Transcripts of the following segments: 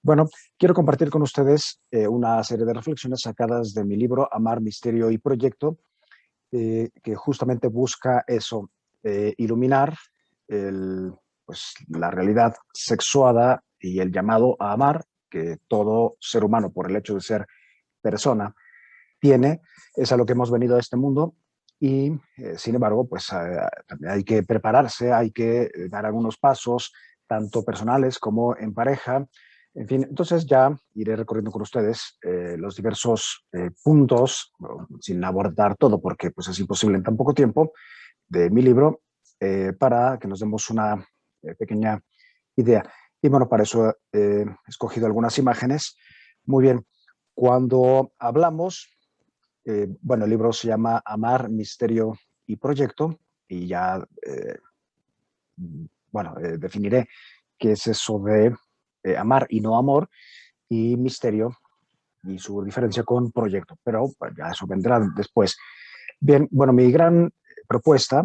Bueno, quiero compartir con ustedes una serie de reflexiones sacadas de mi libro Amar, Misterio y Proyecto, que justamente busca eso, iluminar la realidad sexuada y el llamado a amar que todo ser humano, por el hecho de ser persona, tiene. Es a lo que hemos venido a este mundo y, sin embargo, también hay que prepararse, hay que dar algunos pasos, tanto personales como en pareja. En fin, entonces ya iré recorriendo con ustedes los diversos puntos, bueno, sin abordar todo porque pues, es imposible en tan poco tiempo, de mi libro, para que nos demos una pequeña idea. Y bueno, para eso he escogido algunas imágenes. Muy bien, cuando hablamos bueno, el libro se llama Amar, Misterio y Proyecto, y ya, definiré qué es eso de amar y no amor, y misterio y su diferencia con proyecto, pero pues, ya eso vendrá después. Bien, bueno, mi gran propuesta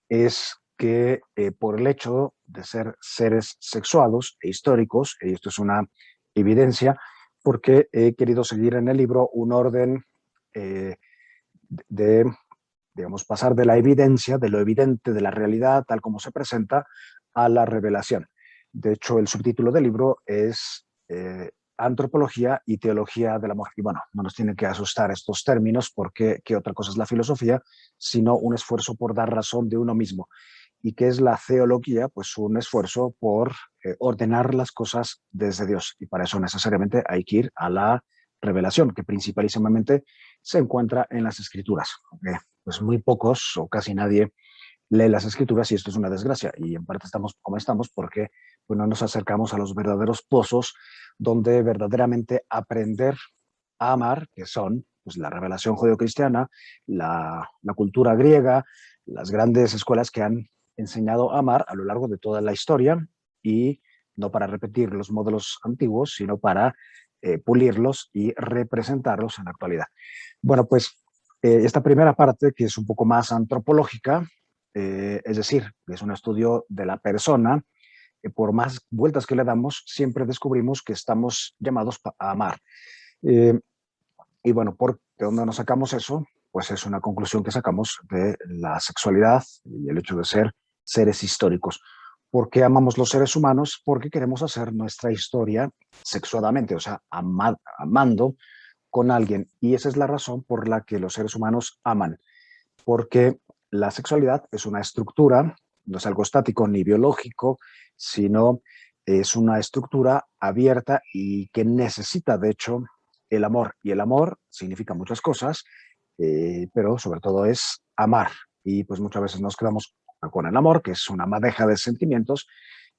es que por el hecho de ser seres sexuados e históricos, y esto es una evidencia, porque he querido seguir en el libro un orden eh, de digamos, pasar de la evidencia, de lo evidente, de la realidad tal como se presenta, a la revelación. De hecho, el subtítulo del libro es Antropología y Teología del Amor. Y bueno, no nos tienen que asustar estos términos porque qué otra cosa es la filosofía, sino un esfuerzo por dar razón de uno mismo. ¿Y qué es la teología? Pues un esfuerzo por ordenar las cosas desde Dios. Y para eso necesariamente hay que ir a la revelación, que principalísimamente se encuentra en las escrituras. Okay, pues muy pocos o casi nadie lee las escrituras y esto es una desgracia. Y en parte estamos como estamos porque pues, no nos acercamos a los verdaderos pozos donde verdaderamente aprender a amar, que son pues, la revelación judeocristiana, la cultura griega, las grandes escuelas que han enseñado a amar a lo largo de toda la historia y no para repetir los modelos antiguos, sino para pulirlos y representarlos en la actualidad. Bueno, pues esta primera parte, que es un poco más antropológica, es decir, es un estudio de la persona, por más vueltas que le damos, siempre descubrimos que estamos llamados a amar. Eh, y bueno, ¿por de dónde nos sacamos eso? Pues es una conclusión que sacamos de la sexualidad y el hecho de ser seres históricos. ¿Por qué amamos los seres humanos? Porque queremos hacer nuestra historia sexuadamente, o sea, amando con alguien. Y esa es la razón por la que los seres humanos aman, porque la sexualidad es una estructura, no es algo estático ni biológico, sino es una estructura abierta y que necesita, de hecho, el amor. Y el amor significa muchas cosas, pero sobre todo es amar. Y pues muchas veces nos quedamos con el amor, que es una madeja de sentimientos,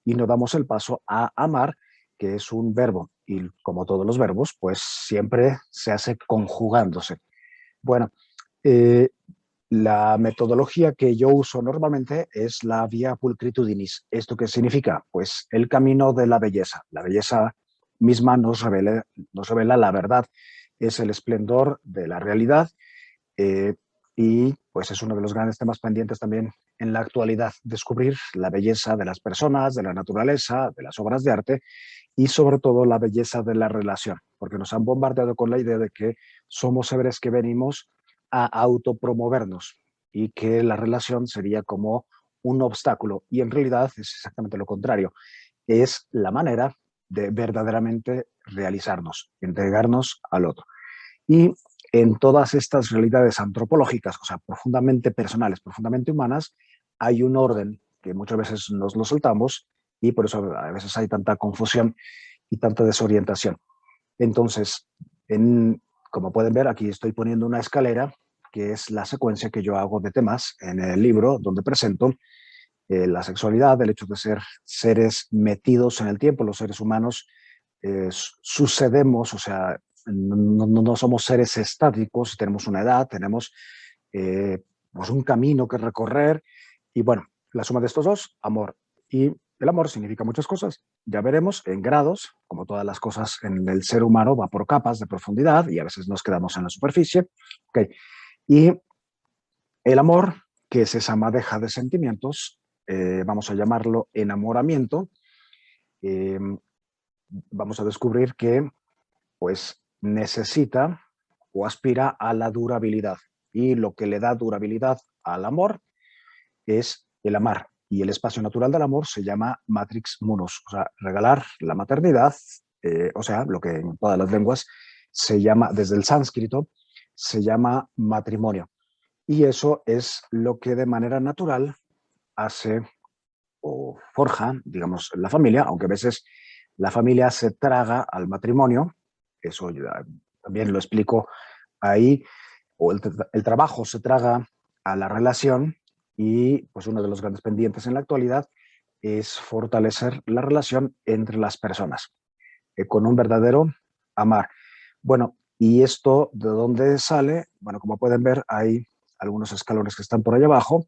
y no damos el paso a amar, que es un verbo. Y como todos los verbos, pues siempre se hace conjugándose. Bueno, eh, la metodología que yo uso normalmente es la vía pulcritudinis. ¿Esto qué significa? Pues el camino de la belleza. La belleza misma nos revela la verdad, es el esplendor de la realidad eh, y pues es uno de los grandes temas pendientes también en la actualidad, descubrir la belleza de las personas, de la naturaleza, de las obras de arte y sobre todo la belleza de la relación, porque nos han bombardeado con la idea de que somos seres que venimos a autopromovernos y que la relación sería como un obstáculo y en realidad es exactamente lo contrario, es la manera de verdaderamente realizarnos, entregarnos al otro. Y en todas estas realidades antropológicas, o sea, profundamente personales, profundamente humanas, hay un orden que muchas veces nos lo soltamos y por eso a veces hay tanta confusión y tanta desorientación. Entonces, como pueden ver, aquí estoy poniendo una escalera, que es la secuencia que yo hago de temas en el libro, donde presento la sexualidad, el hecho de ser seres metidos en el tiempo, los seres humanos sucedemos, o sea, no somos seres estáticos, tenemos una edad, tenemos pues un camino que recorrer y bueno, la suma de estos dos, amor. Y el amor significa muchas cosas, ya veremos en grados, como todas las cosas en el ser humano, va por capas de profundidad y a veces nos quedamos en la superficie. Okay. Y el amor, que es esa madeja de sentimientos, vamos a llamarlo enamoramiento, eh, vamos a descubrir que pues necesita o aspira a la durabilidad. Y lo que le da durabilidad al amor es el amar. Y el espacio natural del amor se llama matrix munus, o sea, regalar la maternidad, o sea, lo que en todas las lenguas se llama, desde el sánscrito, se llama matrimonio. Y eso es lo que de manera natural hace o forja, digamos, la familia, aunque a veces la familia se traga al matrimonio, eso también lo explico ahí, o el trabajo se traga a la relación y pues uno de los grandes pendientes en la actualidad es fortalecer la relación entre las personas con un verdadero amar. Bueno, ¿y esto de dónde sale? Bueno, como pueden ver, hay algunos escalones que están por ahí abajo.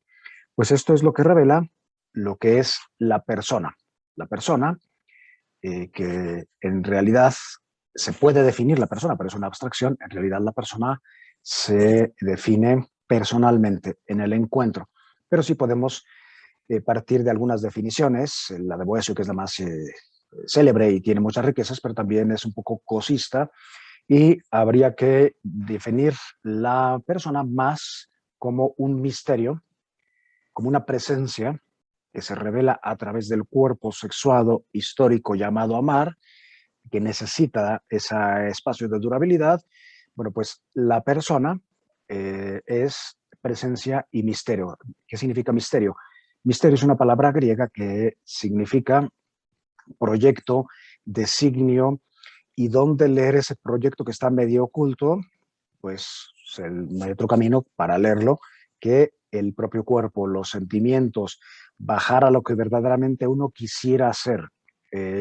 Pues esto es lo que revela lo que es la persona. La persona, que en realidad se puede definir la persona, pero es una abstracción. En realidad la persona se define personalmente en el encuentro. Pero sí podemos partir de algunas definiciones. La de Boesio, que es la más célebre y tiene muchas riquezas, pero también es un poco cosista. Y habría que definir la persona más como un misterio, como una presencia que se revela a través del cuerpo sexuado histórico llamado amar, que necesita ese espacio de durabilidad. Bueno, pues la persona es presencia y misterio. ¿Qué significa misterio? Misterio es una palabra griega que significa proyecto, designio, y dónde leer ese proyecto que está medio oculto, pues no hay otro camino para leerlo que el propio cuerpo, los sentimientos, bajar a lo que verdaderamente uno quisiera hacer,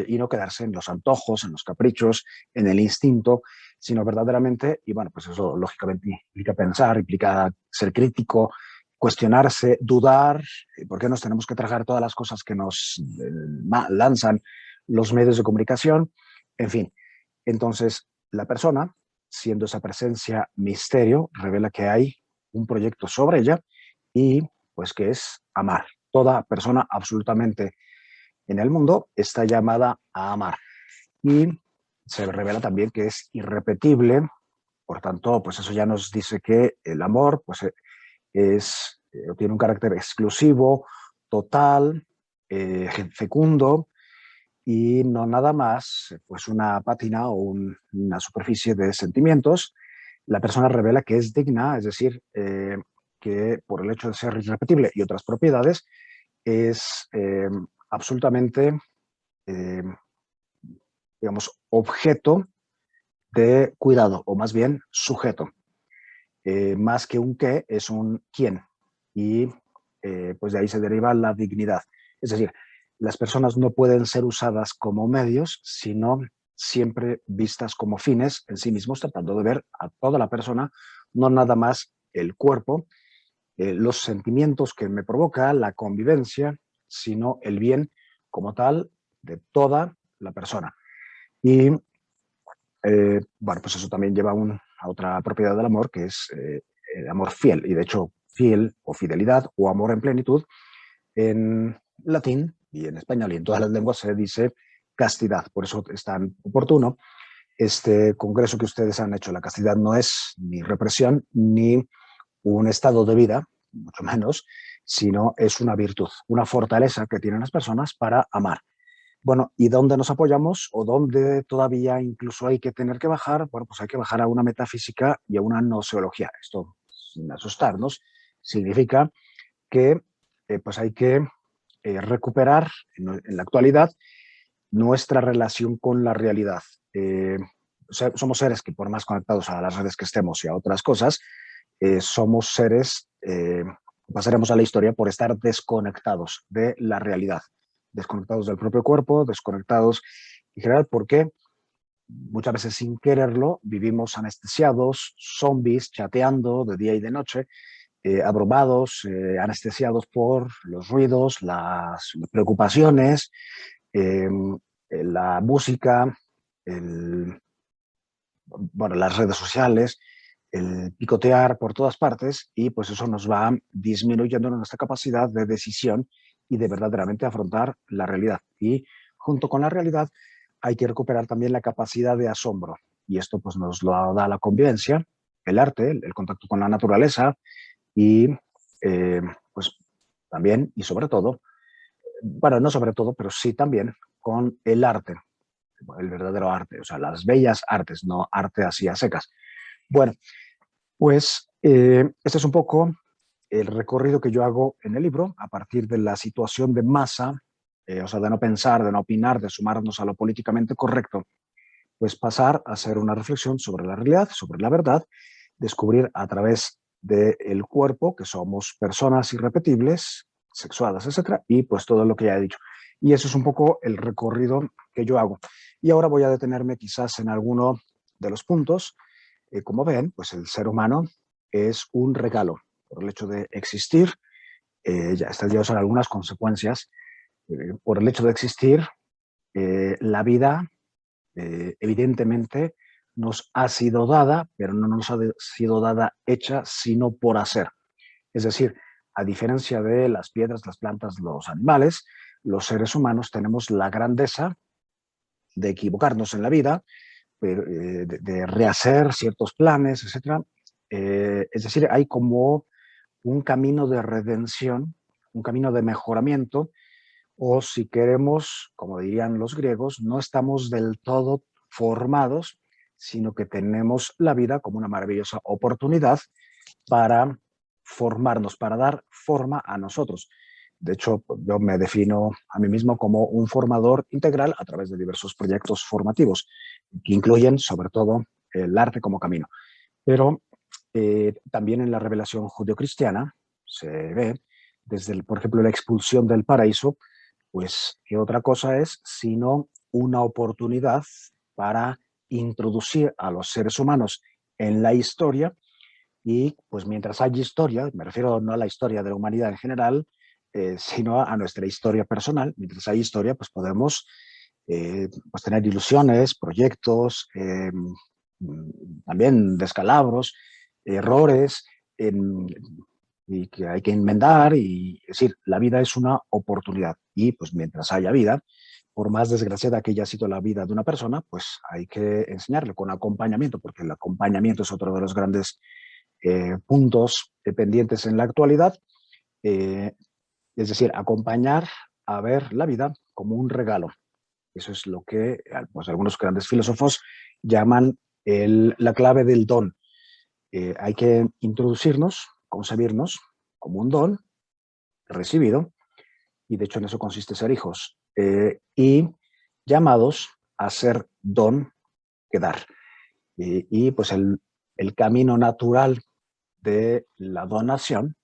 y no quedarse en los antojos, en los caprichos, en el instinto, sino verdaderamente, y bueno, pues eso lógicamente implica pensar, implica ser crítico, cuestionarse, dudar, ¿por qué nos tenemos que tragar todas las cosas que nos lanzan los medios de comunicación? En fin, entonces la persona, siendo esa presencia misterio, revela que hay un proyecto sobre ella y pues que es amar. Toda persona absolutamente en el mundo está llamada a amar. Y se revela también que es irrepetible, por tanto, pues eso ya nos dice que el amor pues tiene un carácter exclusivo, total, fecundo, y no nada más pues una pátina o una superficie de sentimientos. La persona revela que es digna, es decir, que por el hecho de ser irrepetible y otras propiedades, es absolutamente, eh, digamos, objeto de cuidado, o más bien sujeto. Más que un qué, es un quién. Y pues de ahí se deriva la dignidad. Es decir, las personas no pueden ser usadas como medios, sino siempre vistas como fines en sí mismos, tratando de ver a toda la persona, no nada más el cuerpo, los sentimientos que me provoca, la convivencia, sino el bien como tal de toda la persona. Y bueno, pues eso también lleva a otra propiedad del amor, que es el amor fiel. Y de hecho, fiel o fidelidad o amor en plenitud, en latín y en español y en todas las lenguas se dice castidad. Por eso es tan oportuno este congreso que ustedes han hecho. La castidad no es ni represión ni un estado de vida, mucho menos, sino es una virtud, una fortaleza que tienen las personas para amar. Bueno, ¿y dónde nos apoyamos o dónde todavía incluso hay que tener que bajar? Bueno, pues hay que bajar a una metafísica y a una noseología. Esto, sin asustarnos, significa que pues hay que recuperar en la actualidad nuestra relación con la realidad. Somos seres que por más conectados a las redes que estemos y a otras cosas, somos seres, pasaremos a la historia por estar desconectados de la realidad, desconectados del propio cuerpo, desconectados en general, porque muchas veces sin quererlo vivimos anestesiados, zombies, chateando de día y de noche, abrumados, anestesiados por los ruidos, las preocupaciones, eh, la música, el, bueno, las redes sociales, el picotear por todas partes, y pues eso nos va disminuyendo nuestra capacidad de decisión y de verdaderamente afrontar la realidad. Y junto con la realidad hay que recuperar también la capacidad de asombro. Y esto pues nos lo da la convivencia, el arte, el contacto con la naturaleza y pues también y sobre todo, bueno, no sobre todo, pero sí también con el arte, el verdadero arte, o sea, las bellas artes, no arte así a secas. Bueno, pues este es un poco el recorrido que yo hago en el libro a partir de la situación de masa, o sea, de no pensar, de no opinar, de sumarnos a lo políticamente correcto, pues pasar a hacer una reflexión sobre la realidad, sobre la verdad, descubrir a través del cuerpo que somos personas irrepetibles, sexuadas, etcétera, y pues todo lo que ya he dicho. Y eso es un poco el recorrido que yo hago. Y ahora voy a detenerme quizás en alguno de los puntos. Como ven, pues el ser humano es un regalo por el hecho de existir. Ya estas ya son algunas consecuencias. Por el hecho de existir, la vida evidentemente nos ha sido dada, pero no nos ha sido dada hecha, sino por hacer. Es decir, a diferencia de las piedras, las plantas, los animales, los seres humanos tenemos la grandeza de equivocarnos en la vida, de rehacer ciertos planes, etcétera. Es decir, hay como un camino de redención, un camino de mejoramiento, o si queremos, como dirían los griegos, no estamos del todo formados, sino que tenemos la vida como una maravillosa oportunidad para formarnos, para dar forma a nosotros. De hecho, yo me defino a mí mismo como un formador integral a través de diversos proyectos formativos, que incluyen sobre todo el arte como camino. Pero también en la revelación judeocristiana se ve, desde, por ejemplo, la expulsión del paraíso, pues qué otra cosa es sino una oportunidad para introducir a los seres humanos en la historia y pues mientras haya historia, me refiero no a la historia de la humanidad en general, sino a nuestra historia personal, mientras hay historia pues podemos pues tener ilusiones, proyectos, también descalabros, errores, y que hay que enmendar y es decir, la vida es una oportunidad y pues mientras haya vida, por más desgraciada que haya sido la vida de una persona, pues hay que enseñarle con acompañamiento, porque el acompañamiento es otro de los grandes puntos pendientes en la actualidad, eh, es decir, acompañar a ver la vida como un regalo. Eso es lo que pues, algunos grandes filósofos llaman la clave del don. Hay que introducirnos, concebirnos como un don recibido, y de hecho en eso consiste ser hijos, y llamados a ser don que dar. Y pues el camino natural de la donación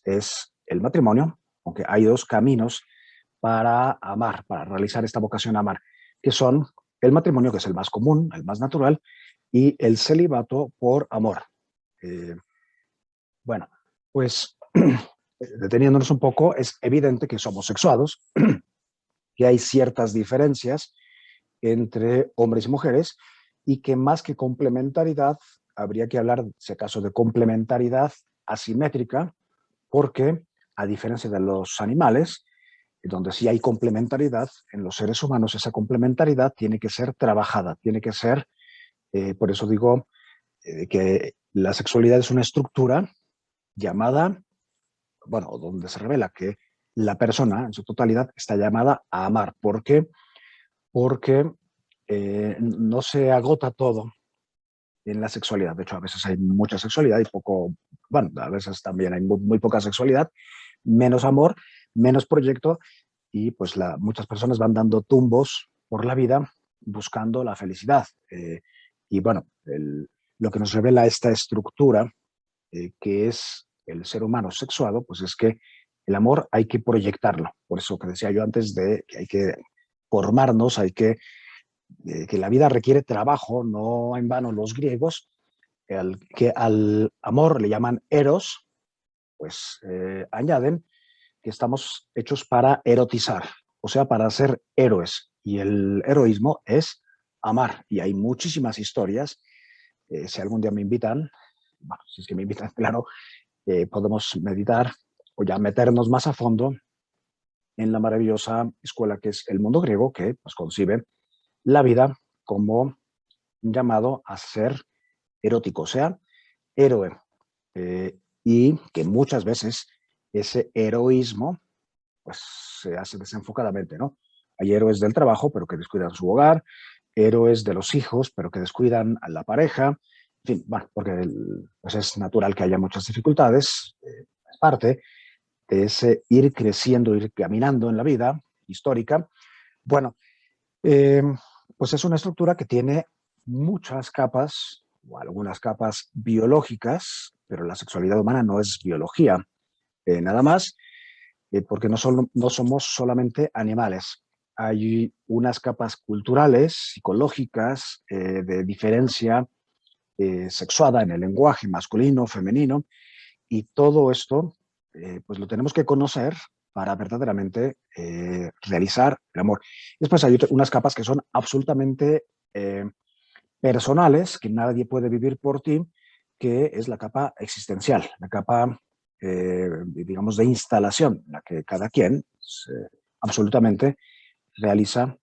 es el matrimonio, aunque hay dos caminos para amar, para realizar esta vocación a amar, que son el matrimonio, que es el más común, el más natural, y el celibato por amor. Eh, bueno, pues deteniéndonos un poco, es evidente que somos sexuados, que hay ciertas diferencias entre hombres y mujeres y que más que complementariedad, habría que hablar, si acaso, de complementariedad asimétrica, porque a diferencia de los animales, donde sí hay complementariedad, en los seres humanos esa complementariedad tiene que ser trabajada, tiene que ser, por eso digo que la sexualidad es una estructura llamada, bueno, donde se revela que la persona en su totalidad está llamada a amar. ¿Por qué? Porque no se agota todo en la sexualidad. De hecho, a veces hay mucha sexualidad y poco, bueno, a veces también hay muy poca sexualidad, menos amor, menos proyecto y pues muchas personas van dando tumbos por la vida buscando la felicidad. Y bueno, lo que nos revela esta estructura que es el ser humano sexuado, pues es que el amor hay que proyectarlo. Por eso que decía yo antes de que hay que formarnos, hay que la vida requiere trabajo, no en vano los griegos, que al amor le llaman eros, pues añaden que estamos hechos para erotizar, o sea, para ser héroes. Y el heroísmo es amar. Y hay muchísimas historias. Si algún día me invitan, bueno, si es que me invitan, claro, podemos meditar o ya meternos más a fondo en la maravillosa escuela que es el mundo griego, que pues, concibe la vida como un llamado a ser erótico, o sea, héroe. Y que muchas veces ese heroísmo pues se hace desenfocadamente, ¿no? Hay héroes del trabajo, pero que descuidan su hogar, héroes de los hijos, pero que descuidan a la pareja, en fin, bueno, porque pues es natural que haya muchas dificultades, es parte de ese ir creciendo, ir caminando en la vida histórica. Bueno, eh, pues es una estructura que tiene muchas capas, o algunas capas biológicas, pero la sexualidad humana no es biología, nada más, porque no somos solamente animales. Hay unas capas culturales, psicológicas, de diferencia sexuada en el lenguaje masculino, femenino, y todo esto pues lo tenemos que conocer para verdaderamente realizar el amor. Después hay unas capas que son absolutamente personales, que nadie puede vivir por ti, que es la capa existencial, la capa, digamos, de instalación, en la que cada quien absolutamente realiza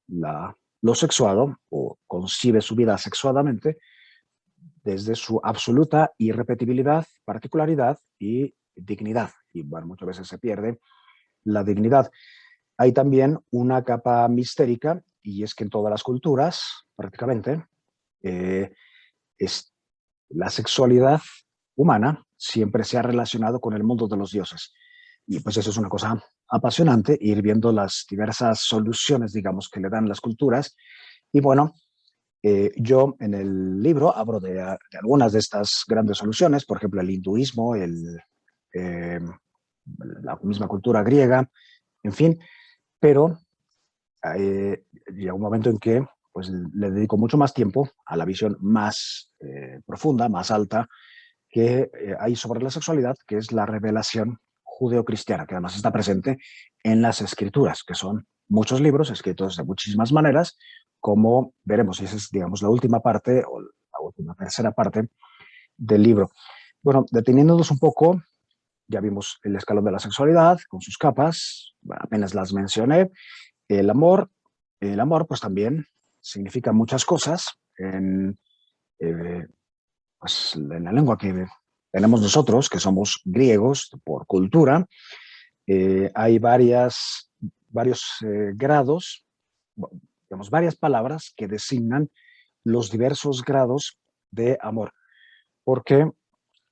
lo sexuado o concibe su vida sexuadamente desde su absoluta irrepetibilidad, particularidad y dignidad. Y bueno, muchas veces se pierde la dignidad. Hay también una capa mistérica, y es que en todas las culturas, prácticamente, eh, es, la sexualidad humana siempre se ha relacionado con el mundo de los dioses. Y pues eso es una cosa apasionante, ir viendo las diversas soluciones, digamos, que le dan las culturas. Y bueno, yo en el libro hablo de algunas de estas grandes soluciones, por ejemplo, el hinduismo, eh, la misma cultura griega, en fin, pero llega un momento en que pues, le dedico mucho más tiempo a la visión más profunda, más alta, que hay sobre la sexualidad, que es la revelación judeocristiana, que además está presente en las escrituras, que son muchos libros escritos de muchísimas maneras, como veremos, y esa es, digamos, la última parte, o la última tercera parte del libro. Bueno, deteniéndonos un poco, ya vimos el escalón de la sexualidad con sus capas, bueno, apenas las mencioné. El amor, el amor pues también significa muchas cosas eh, pues, en la lengua que tenemos nosotros, que somos griegos por cultura. Hay varios grados, digamos, varias palabras que designan los diversos grados de amor, porque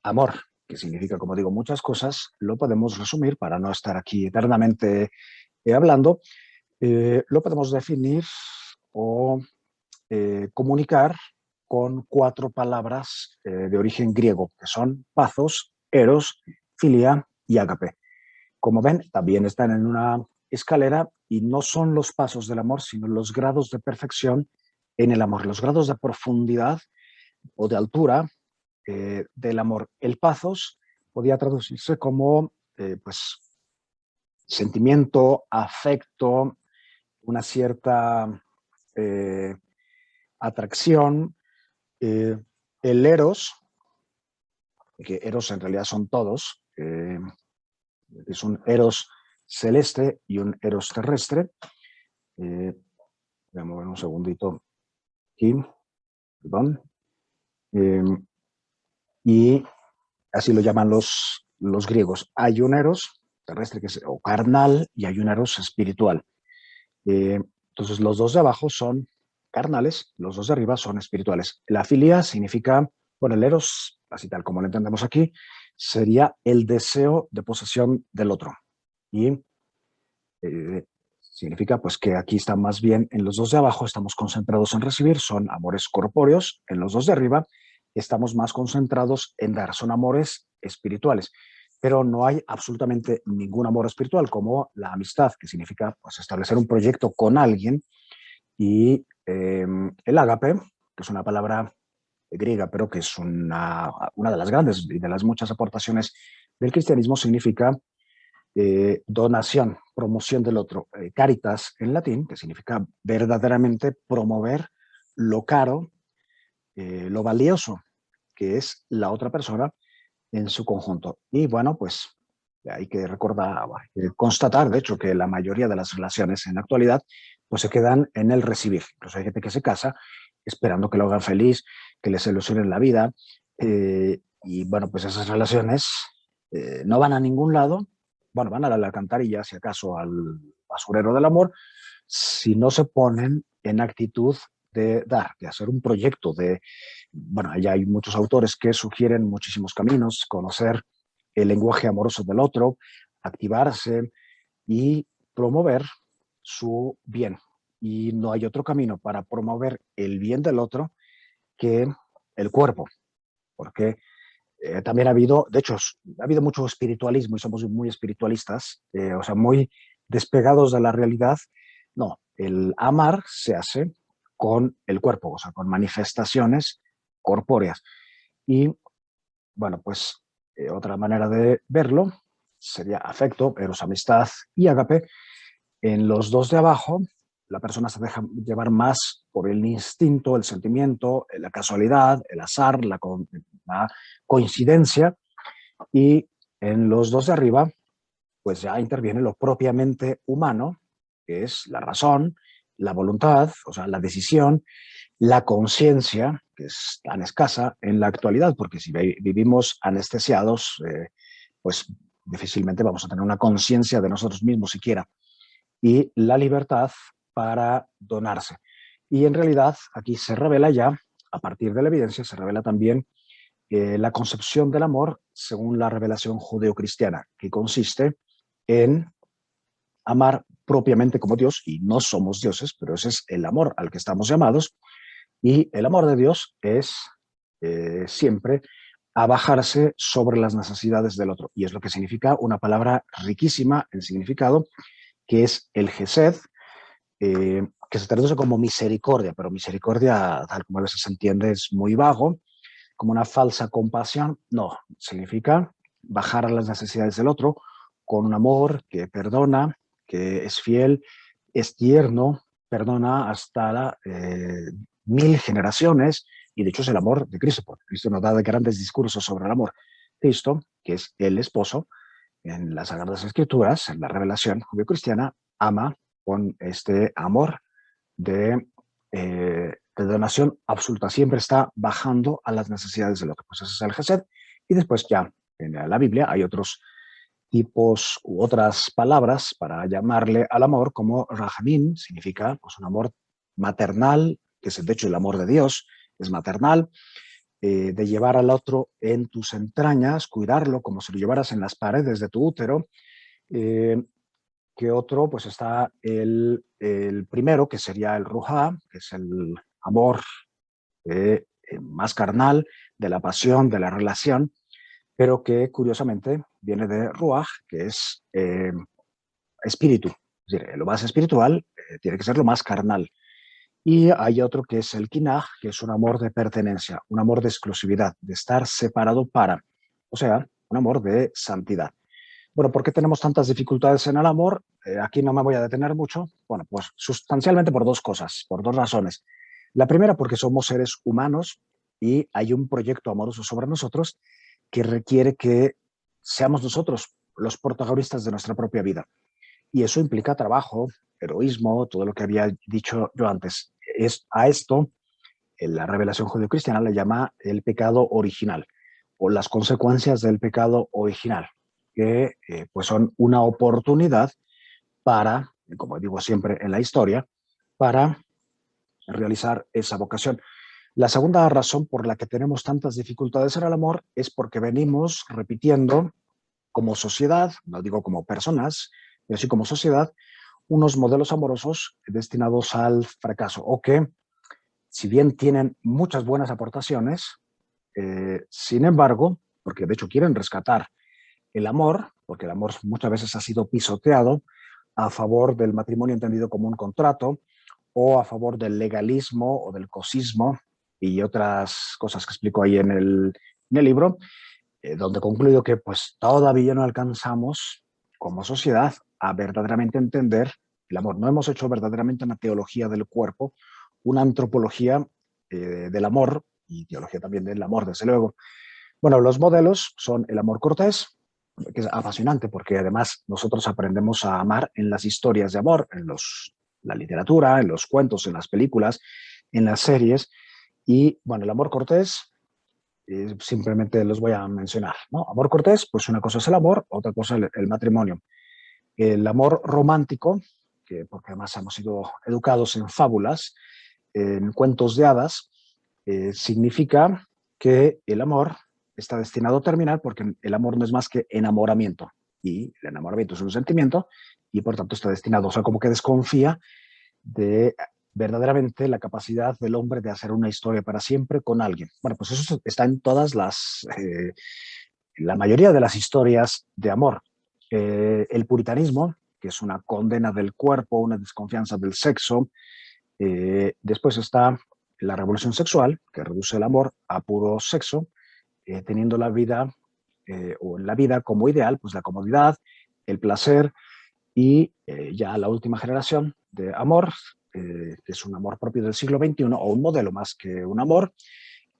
amor, que significa, como digo, muchas cosas, lo podemos resumir para no estar aquí eternamente hablando, lo podemos definir o comunicar con cuatro palabras de origen griego, que son pathos, eros, filia y ágape. Como ven, también están en una escalera y no son los pasos del amor, sino los grados de perfección en el amor, los grados de profundidad o de altura del amor. El pathos podía traducirse como pues, sentimiento, afecto, una cierta eh, atracción. Eh, el eros, que eros en realidad son todos, es un eros celeste y un eros terrestre. Voy a mover un segundito aquí, perdón. Eh, y así lo llaman los griegos. Hay un eros terrestre que es, o carnal y hay un eros espiritual. Entonces los dos de abajo son carnales, los dos de arriba son espirituales. La filia significa, bueno, el eros, así tal como lo entendemos aquí, sería el deseo de posesión del otro. Y eh, significa pues que aquí está más bien en los dos de abajo, estamos concentrados en recibir, son amores corpóreos, en los dos de arriba estamos más concentrados en dar, son amores espirituales. Pero no hay absolutamente ningún amor espiritual como la amistad, que significa pues, establecer un proyecto con alguien, y el ágape, que es una palabra griega, pero que es una de las grandes y de las muchas aportaciones del cristianismo, significa donación, promoción del otro. Caritas en latín, que significa verdaderamente promover lo caro, lo valioso que es la otra persona en su conjunto. Y bueno, pues hay que recordar, hay que constatar, de hecho, que la mayoría de las relaciones en la actualidad pues se quedan en el recibir. Incluso hay gente que se casa esperando que lo hagan feliz, que les ilusionen la vida. Y bueno, pues esas relaciones no van a ningún lado. Bueno, van a la alcantarilla, si acaso, al basurero del amor, si no se ponen en actitud de dar, de hacer un proyecto, de, bueno, ya hay muchos autores que sugieren muchísimos caminos, conocer el lenguaje amoroso del otro, activarse y promover su bien. Y no hay otro camino para promover el bien del otro que el cuerpo, porque también ha habido, de hecho, ha habido mucho espiritualismo y somos muy espiritualistas, o sea, muy despegados de la realidad. No, el amar se hace con el cuerpo, o sea, con manifestaciones corpóreas. Y bueno, pues otra manera de verlo sería afecto, eros, amistad y ágape. En los dos de abajo, la persona se deja llevar más por el instinto, el sentimiento, la casualidad, el azar, la coincidencia, y en los dos de arriba, pues ya interviene lo propiamente humano, que es la razón, la voluntad, o sea, la decisión, la conciencia, que es tan escasa en la actualidad, porque si vivimos anestesiados, pues difícilmente vamos a tener una conciencia de nosotros mismos siquiera, y la libertad para donarse. Y en realidad aquí se revela ya, a partir de la evidencia, se revela también la concepción del amor según la revelación judeocristiana, que consiste en amar propiamente como Dios, y no somos dioses, pero ese es el amor al que estamos llamados, y el amor de Dios es siempre abajarse sobre las necesidades del otro, y es lo que significa una palabra riquísima en significado, que es el gesed, que se traduce como misericordia, pero misericordia, tal como a veces se entiende, es muy vago, como una falsa compasión. No, significa bajar a las necesidades del otro con un amor que perdona, que es fiel, es tierno, perdona hasta 1000 generaciones, y de hecho es el amor de Cristo, porque Cristo nos da grandes discursos sobre el amor. Cristo, que es el esposo, en las Sagradas Escrituras, en la revelación judio-cristiana, ama con este amor de donación absoluta. Siempre está bajando a las necesidades del otro. Pues ese es el Gesed. Y después ya en la Biblia hay otros tipos u otras palabras para llamarle al amor, como Rahamim, significa pues, un amor maternal, que es de hecho el amor de Dios, es maternal, de llevar al otro en tus entrañas, cuidarlo como si lo llevaras en las paredes de tu útero. Eh, que otro, pues está el primero, que sería el Ruha, que es el amor más carnal, de la pasión, de la relación, pero que curiosamente viene de Ruach, que es espíritu. Es decir, lo más espiritual tiene que ser lo más carnal. Y hay otro que es el Kinah, que es un amor de pertenencia, un amor de exclusividad, de estar separado para, o sea, un amor de santidad. Bueno, ¿por qué tenemos tantas dificultades en el amor? Aquí no me voy a detener mucho. Bueno, pues sustancialmente por dos cosas, por dos razones. La primera, porque somos seres humanos y hay un proyecto amoroso sobre nosotros que requiere que seamos nosotros los protagonistas de nuestra propia vida. Y eso implica trabajo, heroísmo, todo lo que había dicho yo antes. A esto, en la revelación judio-cristiana le llama el pecado original o las consecuencias del pecado original, que pues son una oportunidad para, como digo siempre en la historia, para realizar esa vocación. La segunda razón por la que tenemos tantas dificultades en el amor es porque venimos repitiendo como sociedad, no digo como personas, pero sí como sociedad, unos modelos amorosos destinados al fracaso o que, si bien tienen muchas buenas aportaciones, sin embargo, porque de hecho quieren rescatar el amor, porque el amor muchas veces ha sido pisoteado a favor del matrimonio entendido como un contrato o a favor del legalismo o del cosismo y otras cosas que explico ahí en el libro, donde concluyo que pues todavía no alcanzamos como sociedad a verdaderamente entender el amor. No hemos hecho verdaderamente una teología del cuerpo, una antropología del amor y teología también del amor, desde luego. Bueno, los modelos son el amor cortés, que es apasionante porque además nosotros aprendemos a amar en las historias de amor, en la literatura, en los cuentos, en las películas, en las series. Y bueno, el amor cortés, simplemente los voy a mencionar, ¿no? Amor cortés, pues una cosa es el amor, otra cosa el matrimonio. El amor romántico, que porque además hemos sido educados en fábulas, en cuentos de hadas, significa que el amor está destinado a terminar porque el amor no es más que enamoramiento y el enamoramiento es un sentimiento y por tanto está destinado, o sea, como que desconfía de verdaderamente la capacidad del hombre de hacer una historia para siempre con alguien. Bueno, pues eso está en todas la mayoría de las historias de amor. El puritanismo, que es una condena del cuerpo, una desconfianza del sexo. Después está la revolución sexual, que reduce el amor a puro sexo, teniendo la vida o en la vida como ideal, pues la comodidad, el placer y ya la última generación de amor, que es un amor propio del siglo XXI o un modelo más que un amor,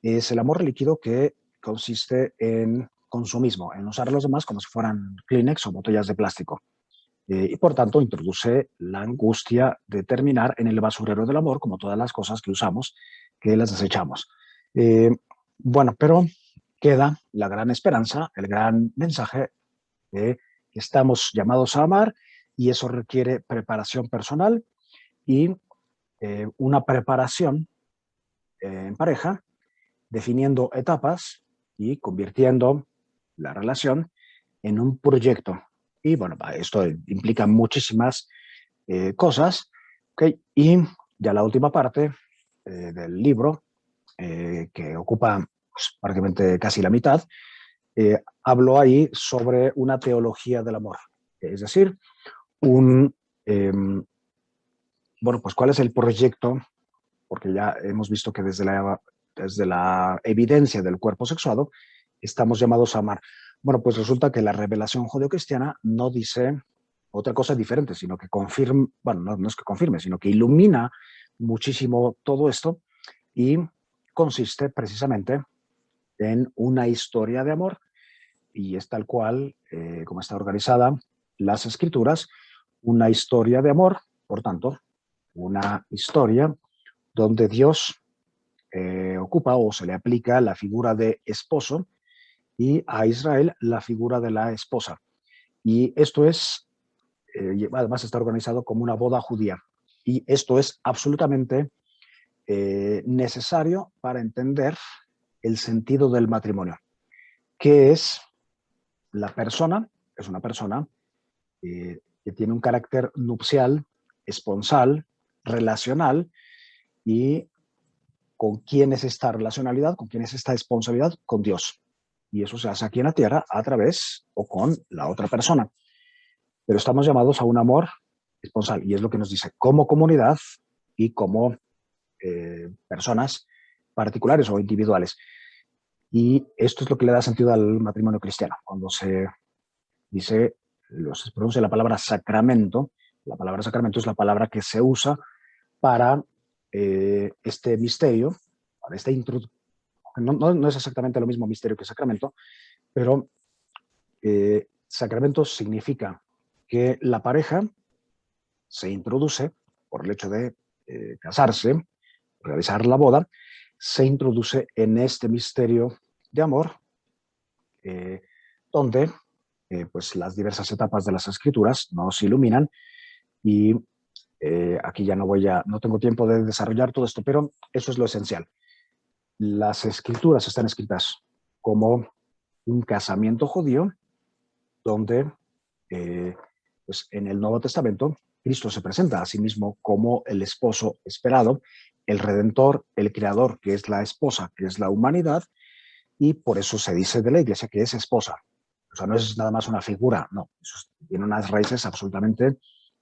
es el amor líquido que consiste en consumismo, en usar a los demás como si fueran Kleenex o botellas de plástico. Y por tanto introduce la angustia de terminar en el basurero del amor, como todas las cosas que usamos, que las desechamos. Eh, bueno, pero queda la gran esperanza, el gran mensaje de que estamos llamados a amar y eso requiere preparación personal y una preparación en pareja, definiendo etapas y convirtiendo la relación en un proyecto. Y bueno, esto implica muchísimas cosas. ¿Okay? Y ya la última parte del libro, que ocupa pues, prácticamente casi la mitad, hablo ahí sobre una teología del amor. Es decir, un, eh, bueno, pues cuál es el proyecto, porque ya hemos visto que desde la evidencia del cuerpo sexuado estamos llamados a amar. Bueno, pues resulta que la revelación judeocristiana no dice otra cosa diferente, sino que confirma, bueno, no es que confirme, sino que ilumina muchísimo todo esto y consiste precisamente en una historia de amor y es tal cual, como está organizada las escrituras, una historia de amor, por tanto, una historia donde Dios ocupa o se le aplica la figura de esposo y a Israel la figura de la esposa. Y esto es, además está organizado como una boda judía. Y esto es absolutamente necesario para entender el sentido del matrimonio, que es la persona, es una persona que tiene un carácter nupcial, esponsal, relacional y con quién es esta relacionalidad, con quién es esta responsabilidad, con Dios. Y eso se hace aquí en la tierra a través o con la otra persona. Pero estamos llamados a un amor esponsal y es lo que nos dice como comunidad y como personas particulares o individuales. Y esto es lo que le da sentido al matrimonio cristiano. Cuando se dice, se pronuncia la palabra sacramento es la palabra que se usa para este misterio, para esta introducción. No es exactamente lo mismo misterio que sacramento, pero sacramento significa que la pareja se introduce por el hecho de casarse, realizar la boda, se introduce en este misterio de amor, eh, donde pues las diversas etapas de las escrituras nos iluminan y aquí ya no tengo tiempo de desarrollar todo esto, pero eso es lo esencial. Las escrituras están escritas como un casamiento judío donde pues en el Nuevo Testamento Cristo se presenta a sí mismo como el esposo esperado, el redentor, el creador, que es la esposa, que es la humanidad, y por eso se dice de la iglesia que es esposa. O sea, no es nada más una figura, no, eso tiene unas raíces absolutamente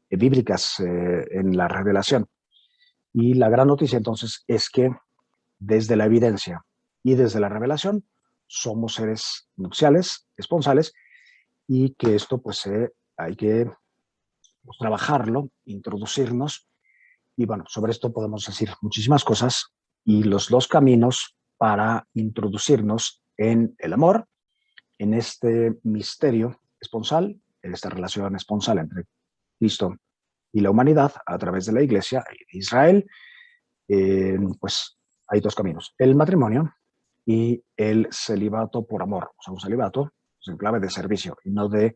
bíblicas en la revelación. Y la gran noticia entonces es que desde la evidencia y desde la revelación somos seres nupciales, esponsales, y que esto pues hay que pues, trabajarlo, introducirnos, y bueno, sobre esto podemos decir muchísimas cosas, y los dos caminos para introducirnos en el amor, en este misterio esponsal, en esta relación esponsal entre Cristo y la humanidad a través de la Iglesia y de Israel, pues hay dos caminos: el matrimonio y el celibato por amor. O sea, un celibato es en clave de servicio y no de